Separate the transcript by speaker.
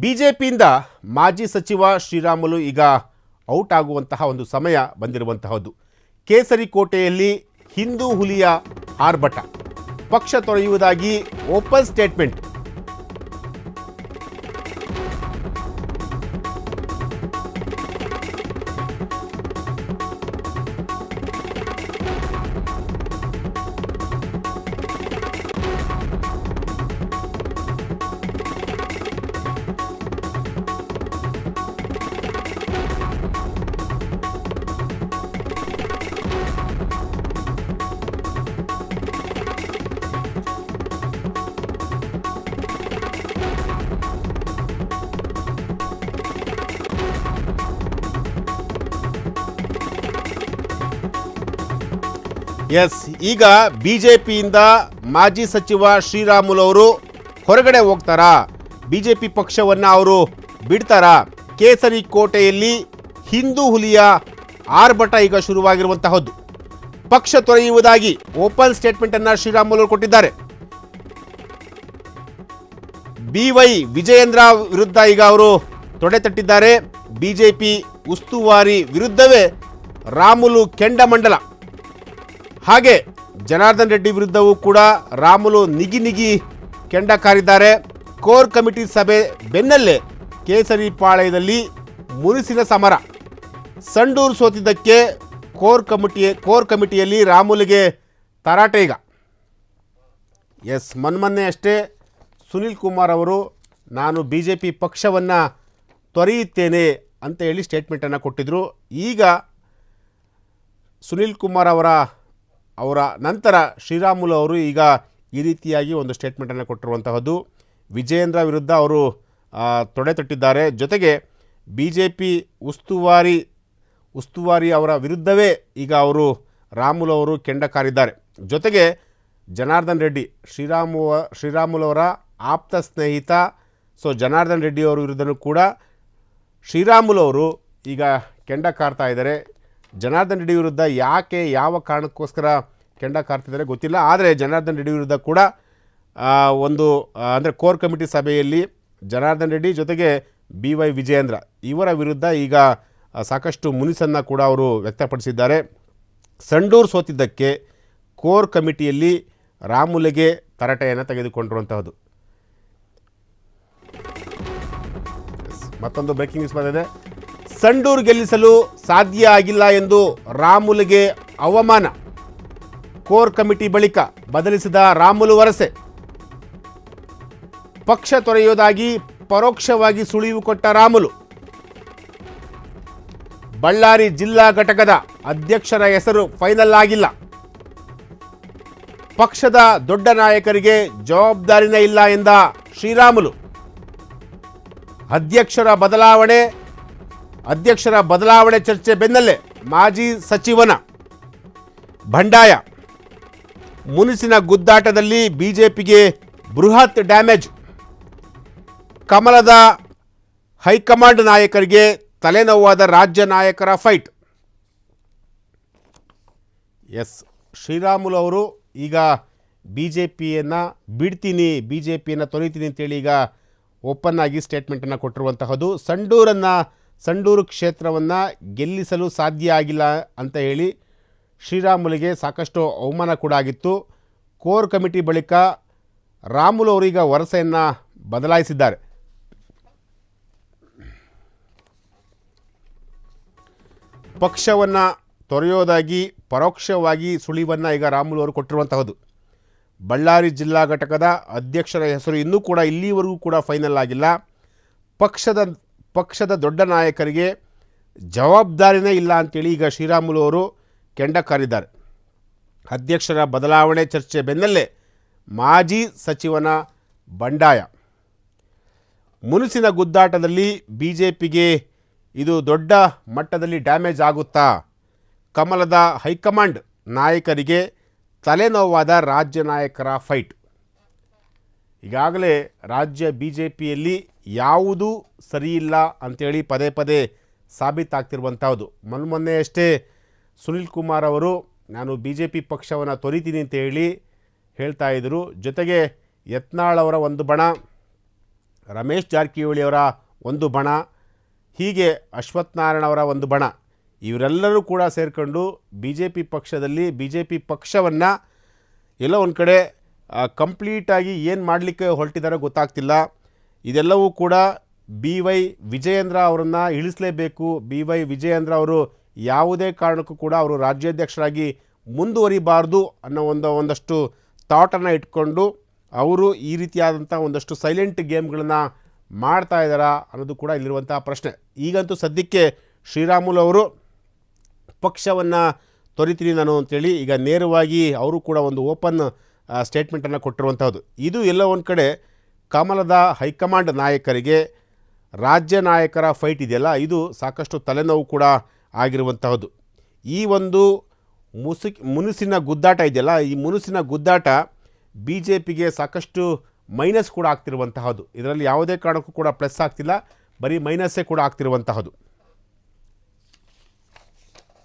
Speaker 1: ಬಿಜೆಪಿಯಿಂದ ಮಾಜಿ ಸಚಿವ ಶ್ರೀರಾಮುಲು ಈಗ ಔಟ್ ಆಗುವಂತಹ ಒಂದು ಸಮಯ ಬಂದಿರುವಂತಹದ್ದು. ಕೇಸರಿ ಕೋಟೆಯಲ್ಲಿ ಹಿಂದೂ ಹುಲಿಯ ಆರ್ಭಟ, ಪಕ್ಷ ತೊರೆಯುವುದಾಗಿ ಓಪನ್ ಸ್ಟೇಟ್ಮೆಂಟ್. ಎಸ್, ಈಗ ಬಿಜೆಪಿಯಿಂದ ಮಾಜಿ ಸಚಿವ ಶ್ರೀರಾಮುಲು ಅವರು ಹೊರಗಡೆ ಹೋಗ್ತಾರಾ? ಬಿಜೆಪಿ ಪಕ್ಷವನ್ನು ಅವರು ಬಿಡ್ತಾರಾ? ಕೇಸರಿ ಕೋಟೆಯಲ್ಲಿ ಹಿಂದೂ ಹುಲಿಯ ಆರ್ಭಟ ಈಗ ಶುರುವಾಗಿರುವಂತಹದ್ದು. ಪಕ್ಷ ತೊರೆಯುವುದಾಗಿ ಓಪನ್ ಸ್ಟೇಟ್ಮೆಂಟ್ ಅನ್ನು ಶ್ರೀರಾಮುಲು ಅವರು ಕೊಟ್ಟಿದ್ದಾರೆ. BY ವಿಜಯೇಂದ್ರ ವಿರುದ್ಧ ಈಗ ಅವರು ತೊಡೆ ತಟ್ಟಿದ್ದಾರೆ. ಬಿಜೆಪಿ ಉಸ್ತುವಾರಿ ವಿರುದ್ಧವೇ ರಾಮುಲು ಕೆಂಡಮಂಡಲ. ಹಾಗೆ ಜನಾರ್ದನ್ ರೆಡ್ಡಿ ವಿರುದ್ಧವೂ ಕೂಡ ರಾಮುಲು ನಿಗಿ ಕೆಂಡ ಕಾರಿದ್ದಾರೆ. ಕೋರ್ ಕಮಿಟಿ ಸಭೆ ಬೆನ್ನಲ್ಲೇ ಕೇಸರಿ ಪಾಳ್ಯದಲ್ಲಿ ಮುನಿಸಿನ ಸಮರ. ಸಂಡೂರು ಸೋತಿದ್ದಕ್ಕೆ ಕೋರ್ ಕಮಿಟಿಯಲ್ಲಿ ರಾಮುಲಿಗೆ ತರಾಟೆ ಈಗ. ಎಸ್, ಮೊನ್ನೆ ಅಷ್ಟೇ ಸುನಿಲ್ ಕುಮಾರ್ ಅವರು ನಾನು ಬಿಜೆಪಿ ಪಕ್ಷವನ್ನು ತೊರೆಯುತ್ತೇನೆ ಅಂತ ಹೇಳಿ ಸ್ಟೇಟ್ಮೆಂಟನ್ನು ಕೊಟ್ಟಿದ್ದರು. ಈಗ ಸುನಿಲ್ ಕುಮಾರ್ ಅವರ ನಂತರ ಶ್ರೀರಾಮುಲು ಅವರು ಈಗ ಈ ರೀತಿಯಾಗಿ ಒಂದು ಸ್ಟೇಟ್ಮೆಂಟನ್ನು ಕೊಟ್ಟಿರುವಂತಹದ್ದು. ವಿಜಯೇಂದ್ರ ವಿರುದ್ಧ ಅವರು ತೊಡೆ ತಟ್ಟಿದ್ದಾರೆ. ಜೊತೆಗೆ ಬಿಜೆಪಿ ಉಸ್ತುವಾರಿ ಅವರ ವಿರುದ್ಧವೇ ಈಗ ಅವರು ರಾಮುಲು ಅವರು ಕೆಂಡ ಕಾರಿದ್ದಾರೆ. ಜೊತೆಗೆ ಜನಾರ್ದನ್ ರೆಡ್ಡಿ ಶ್ರೀರಾಮುಲು ಅವರ ಆಪ್ತ ಸ್ನೇಹಿತ. ಸೊ ಜನಾರ್ದನ್ ರೆಡ್ಡಿ ಅವರ ವಿರುದ್ಧನೂ ಕೂಡ ಶ್ರೀರಾಮುಲು ಅವರು ಈಗ ಕೆಂಡ ಕಾರ್ತಾ ಇದ್ದಾರೆ. ಜನಾರ್ದನ್ ರೆಡ್ಡಿ ವಿರುದ್ಧ ಯಾವ ಕಾರಣಕ್ಕೋಸ್ಕರ ಕೆಂಡ ಕಾರ್ತಿದ್ದಾರೆ ಗೊತ್ತಿಲ್ಲ. ಆದರೆ ಜನಾರ್ದನ್ ರೆಡ್ಡಿ ವಿರುದ್ಧ ಕೂಡ ಅಂದರೆ ಕೋರ್ ಕಮಿಟಿ ಸಭೆಯಲ್ಲಿ ಜನಾರ್ದನ್ ರೆಡ್ಡಿ ಜೊತೆಗೆ BY ವಿಜಯೇಂದ್ರ ಇವರ ವಿರುದ್ಧ ಈಗ ಸಾಕಷ್ಟು ಮುನಿಸನ್ನು ಕೂಡ ಅವರು ವ್ಯಕ್ತಪಡಿಸಿದ್ದಾರೆ. ಸಂಡೂರು ಸೋತಿದ್ದಕ್ಕೆ ಕೋರ್ ಕಮಿಟಿಯಲ್ಲಿ ರಾಮುಲಿಗೆ ತರಾಟೆಯನ್ನು ತೆಗೆದುಕೊಂಡಿರುವಂತಹದ್ದು. ಮತ್ತೊಂದು ಬ್ರೇಕಿಂಗ್ ನ್ಯೂಸ್ ಬಂದಿದೆ. ಸಂಡೂರು ಗೆಲ್ಲಿಸಲು ಸಾಧ್ಯ ಆಗಿಲ್ಲ ಎಂದು ರಾಮುಲಿಗೆ ಅವಮಾನ. ಕೋರ್ ಕಮಿಟಿ ಬಳಿಕ ಬದಲಿಸಿದ ರಾಮುಲು ವರಸೆ. ಪಕ್ಷ ತೊರೆಯುವುದಾಗಿ ಪರೋಕ್ಷವಾಗಿ ಸುಳಿವು ಕೊಟ್ಟ ರಾಮುಲು. ಬಳ್ಳಾರಿ ಜಿಲ್ಲಾ ಘಟಕದ ಅಧ್ಯಕ್ಷರ ಹೆಸರು ಫೈನಲ್ ಆಗಿಲ್ಲ. ಪಕ್ಷದ ದೊಡ್ಡ ನಾಯಕರಿಗೆ ಜವಾಬ್ದಾರಿನೇ ಇಲ್ಲ ಎಂದ ಶ್ರೀರಾಮುಲು. ಅಧ್ಯಕ್ಷರ ಬದಲಾವಣೆ ಚರ್ಚೆ ಬೆನ್ನಲ್ಲೇ ಮಾಜಿ ಸಚಿವನ ಬಂಡಾಯ. ಮುನಿಸಿನ ಗುದ್ದಾಟದಲ್ಲಿ ಬಿಜೆಪಿಗೆ ಬೃಹತ್ ಡ್ಯಾಮೇಜ್. ಕಮಲದ ಹೈಕಮಾಂಡ್ ನಾಯಕರಿಗೆ ತಲೆನೋವಾದ ರಾಜ್ಯ ನಾಯಕರ ಫೈಟ್. ಎಸ್, ಶ್ರೀರಾಮುಲು ಅವರು ಈಗ ಬಿಜೆಪಿಯನ್ನು ಬಿಡ್ತೀನಿ, ಬಿಜೆಪಿಯನ್ನು ತೊರೆಯುತ್ತೀನಿ ಅಂತೇಳಿ ಈಗ ಓಪನ್ ಆಗಿ ಸ್ಟೇಟ್ಮೆಂಟನ್ನು ಕೊಟ್ಟಿರುವಂತಹದ್ದು. ಸಂಡೂರು ಕ್ಷೇತ್ರವನ್ನು ಗೆಲ್ಲಿಸಲು ಸಾಧ್ಯ ಆಗಿಲ್ಲ ಅಂತ ಹೇಳಿ ಶ್ರೀರಾಮುಲಿಗೆ ಸಾಕಷ್ಟು ಅವಮಾನ ಕೂಡ ಆಗಿತ್ತು. ಕೋರ್ ಕಮಿಟಿ ಬಳಿಕ ರಾಮುಲು ಅವರೀಗ ವರಸೆಯನ್ನು ಬದಲಾಯಿಸಿದ್ದಾರೆ. ಪಕ್ಷವನ್ನು ತೊರೆಯೋದಾಗಿ ಪರೋಕ್ಷವಾಗಿ ಸುಳಿವನ್ನು ಈಗ ರಾಮುಲು ಅವರು ಕೊಟ್ಟಿರುವಂತಹದ್ದು. ಬಳ್ಳಾರಿ ಜಿಲ್ಲಾ ಘಟಕದ ಅಧ್ಯಕ್ಷರ ಹೆಸರು ಇನ್ನೂ ಕೂಡ ಇಲ್ಲಿವರೆಗೂ ಕೂಡ ಫೈನಲ್ ಆಗಿಲ್ಲ. ಪಕ್ಷದ ದೊಡ್ಡ ನಾಯಕರಿಗೆ ಜವಾಬ್ದಾರಿನೇ ಇಲ್ಲ ಅಂತೇಳಿ ಈಗ ಶ್ರೀರಾಮುಲು ಅವರು ಕೆಂಡ ಕಾರಿದ್ದಾರೆ. ಅಧ್ಯಕ್ಷರ ಬದಲಾವಣೆ ಚರ್ಚೆ ಬೆನ್ನಲ್ಲೇ ಮಾಜಿ ಸಚಿವನ ಬಂಡಾಯ. ಮುನಿಸಿನ ಗುದ್ದಾಟದಲ್ಲಿ ಬಿಜೆಪಿಗೆ ಇದು ದೊಡ್ಡ ಮಟ್ಟದಲ್ಲಿ ಡ್ಯಾಮೇಜ್ ಆಗುತ್ತಾ? ಕಮಲದ ಹೈಕಮಾಂಡ್ ನಾಯಕರಿಗೆ ತಲೆನೋವಾದ ರಾಜ್ಯ ನಾಯಕರ ಫೈಟ್. ಈಗಾಗಲೇ ರಾಜ್ಯ ಬಿಜೆಪಿಯಲ್ಲಿ ಯಾವುದೂ ಸರಿಯಿಲ್ಲ ಅಂಥೇಳಿ ಪದೇ ಸಾಬೀತಾಗ್ತಿರುವಂಥದ್ದು. ಮೊನ್ನೆಯಷ್ಟೇ ಸುನಿಲ್ ಕುಮಾರ್ ಅವರು ನಾನು ಬಿಜೆಪಿ ಪಕ್ಷವನ್ನು ತೊರಿತೀನಿ ಅಂತ ಹೇಳ್ತಾ ಇದ್ದರು. ಜೊತೆಗೆ ಯತ್ನಾಳ್ ಅವರ ಒಂದು ಬಣ, ರಮೇಶ್ ಜಾರಕಿಹೊಳಿಯವರ ಒಂದು ಬಣ, ಹೀಗೆ ಅಶ್ವಥ್ ನಾರಾಯಣ ಅವರ ಒಂದು ಬಣ, ಇವರೆಲ್ಲರೂ ಕೂಡ ಸೇರಿಕೊಂಡು ಬಿ ಜೆ ಪಿ ಪಕ್ಷದಲ್ಲಿ ಬಿ ಜೆ ಪಿ ಪಕ್ಷವನ್ನು ಎಲ್ಲೋ ಒಂದು ಕಡೆ ಕಂಪ್ಲೀಟಾಗಿ ಏನು ಮಾಡಲಿಕ್ಕೆ ಹೊರಟಿದ್ದಾರೋ ಗೊತ್ತಾಗ್ತಿಲ್ಲ. ಇದೆಲ್ಲವೂ ಕೂಡ ಬಿ ವೈ ವಿಜಯೇಂದ್ರ ಅವರನ್ನು ಇಳಿಸಲೇಬೇಕು. ಬಿ ವೈ ವಿಜಯೇಂದ್ರ ಅವರು ಯಾವುದೇ ಕಾರಣಕ್ಕೂ ಕೂಡ ಅವರು ರಾಜ್ಯಾಧ್ಯಕ್ಷರಾಗಿ ಮುಂದುವರಿಬಾರ್ದು ಅನ್ನೋ ಒಂದಷ್ಟು ಥಾಟನ್ನು ಇಟ್ಕೊಂಡು ಅವರು ಈ ರೀತಿಯಾದಂಥ ಒಂದಷ್ಟು ಸೈಲೆಂಟ್ ಗೇಮ್ಗಳನ್ನು ಮಾಡ್ತಾ ಇದ್ದಾರಾ ಅನ್ನೋದು ಕೂಡ ಇಲ್ಲಿರುವಂಥ ಪ್ರಶ್ನೆ. ಈಗಂತೂ ಸದ್ಯಕ್ಕೆ ಶ್ರೀರಾಮುಲು ಅವರು ಪಕ್ಷವನ್ನು ತೊರಿತೀನಿ ನಾನು ಅಂತೇಳಿ ಈಗ ನೇರವಾಗಿ ಅವರು ಕೂಡ ಒಂದು ಓಪನ್ ಸ್ಟೇಟ್ಮೆಂಟನ್ನು ಕೊಟ್ಟಿರುವಂಥದ್ದು. ಇದು ಎಲ್ಲ ಒಂದು ಕಡೆ ಕಮಲದ ಹೈಕಮಾಂಡ್ ನಾಯಕರಿಗೆ ರಾಜ್ಯ ನಾಯಕರ ಫೈಟ್ ಇದೆಯಲ್ಲ, ಇದು ಸಾಕಷ್ಟು ತಲೆನೋವು ಕೂಡ ಆಗಿರುವಂತಹದ್ದು. ಈ ಒಂದು ಮುನಿಸಿನ ಗುದ್ದಾಟ ಇದೆಯಲ್ಲ, ಈ ಮುನಿಸಿನ ಗುದ್ದಾಟ ಬಿ ಜೆ ಪಿಗೆ ಸಾಕಷ್ಟು ಮೈನಸ್ ಕೂಡ ಆಗ್ತಿರುವಂತಹದ್ದು. ಇದರಲ್ಲಿ ಯಾವುದೇ ಕಾರಣಕ್ಕೂ ಕೂಡ ಪ್ಲಸ್ ಆಗ್ತಿಲ್ಲ, ಬರೀ ಮೈನಸ್ಸೇ ಕೂಡ ಆಗ್ತಿರುವಂತಹದ್ದು.